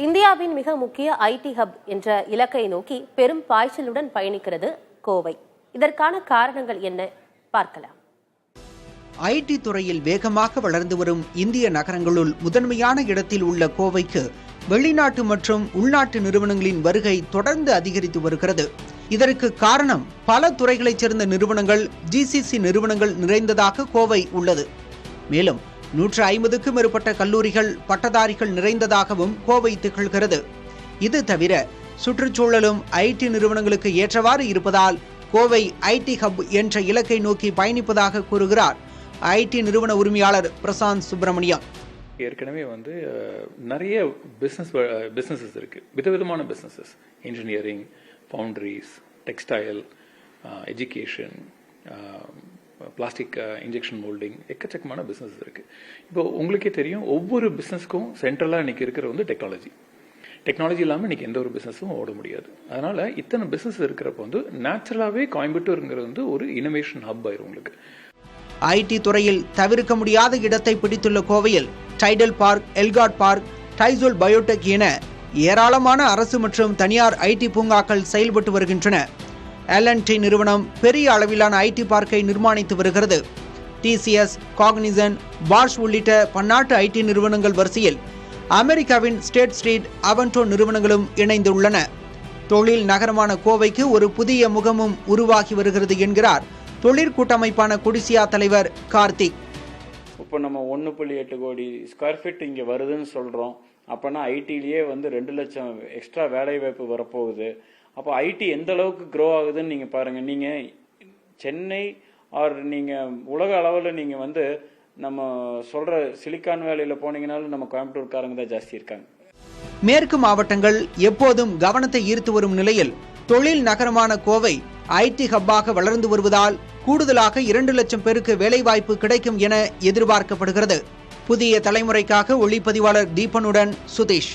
இந்தியாவின் மிக முக்கிய ஐடி ஹப் என்ற இலக்கை நோக்கி பெரும் பாய்ச்சலுடன் பயணிக்கிறது கோவை. இதற்கான காரணங்கள் என்ன பார்க்கலாம். ஐடி துறையில் வேகமாக வளர்ந்து வரும் இந்திய நகரங்களுள் முதன்மையான இடத்தில் உள்ள கோவைக்கு வெளிநாட்டு மற்றும் உள்நாட்டு நிறுவனங்களின் வருகை தொடர்ந்து அதிகரித்து வருகிறது. இதற்கு காரணம் பல துறைகளைச் சேர்ந்த நிறுவனங்கள், ஜிசிசி நிறுவனங்கள் நிறைந்ததாக கோவை உள்ளது. மேலும் 150க்கும் மேற்பட்ட கல்லூரிகள், பட்டதாரிகள் நிறைந்ததாகவும் கோவை திகழ்கிறது. இது தவிர சுற்றுச்சூழலும் ஐடி நிறுவனங்களுக்கு ஏற்றவாறு இருப்பதால் கோவை ஐடி ஹப் என்ற இலக்கை நோக்கி பயணிப்பதாக கூறுகிறார் ஐடி நிறுவன உரிமையாளர் பிரசாந்த் சுப்பிரமணியம். ஏற்கனவே நிறைய பிஸ்னஸஸ் இருக்கு, விதவிதமான businesses, engineering, foundries, textile, education, plastic injection moulding, எக்கச்சக்கமான பிஸ்னஸ் இருக்கு. இப்போ உங்களுக்கே தெரியும், ஒவ்வொரு பிஸ்னஸ்க்கும் சென்ட்ரலாக இன்னைக்கு இருக்கிற டெக்னாலஜி இல்லாமல் இன்னைக்கு எந்த ஒரு பிஸ்னஸும் ஓட முடியாது. அதனால இத்தனை பிஸ்னஸ் இருக்கிறப்ப நேச்சுரலாகவே கோயம்புத்தூருங்கிறது ஒரு இனோவேஷன் ஹப் ஆயிரும் உங்களுக்கு. ஐடி துறையில் தவிர்க்க முடியாத இடத்தை பிடித்துள்ள கோவையில் Tidel park, Elcot park, Ticel biotech என ஏராளமான அரசு மற்றும் தனியார் ஐடி பூங்காக்கள் செயல்பட்டு வருகின்றன. எல்என்டி நிறுவனம் பெரிய அளவிலான ஐடி பார்க்கை நிர்மாணித்து வருகிறது. டிசிஎஸ், காக்னிசன், பாஷ் உள்ளிட்ட பன்னாட்டு ஐடி நிறுவனங்கள் வரிசையில் அமெரிக்காவின் ஸ்டேட் ஸ்ட்ரீட், அவன்டோ நிறுவனங்களும் இணைந்துள்ளன. தொழில் நகரமான கோவைக்கு ஒரு புதிய முகமும் உருவாகி வருகிறது என்கிறார் தொழிற்கூட்டமைப்பான குடிசியா தலைவர் கார்த்திக். இப்போ நம்ம 1.8 கோடி ஸ்கொயர் ஃபீட் இங்கே வருதுன்னு சொல்கிறோம். அப்போனா ஐடிலேயே 2 லட்சம் எக்ஸ்ட்ரா வேலை வாய்ப்பு வரப்போகுது. அப்போ ஐடி எந்த அளவுக்கு க்ரோ ஆகுதுன்னு நீங்கள் பாருங்கள். நீங்கள் சென்னை ஆர் நீங்கள் உலக அளவில் நீங்கள் நம்ம சொல்கிற சிலிக்கான் வேலையில் போனீங்கனாலும் நம்ம கோயம்புத்தூர்காரங்க தான் ஜாஸ்தி இருக்காங்க. மேற்கு மாவட்டங்கள் எப்போதும் கவனத்தை ஈர்த்து வரும் நிலையில் தொழில் நகரமான கோவை ஐடி ஹப்பாக வளர்ந்து வருவதால் கூடுதலாக 2 லட்சம் பேருக்கு வேலைவாய்ப்பு கிடைக்கும் என எதிர்பார்க்கப்படுகிறது. புதிய தலைமுறைக்காக ஒளிப்பதிவாளர் தீபனுடன் சுதீஷ்.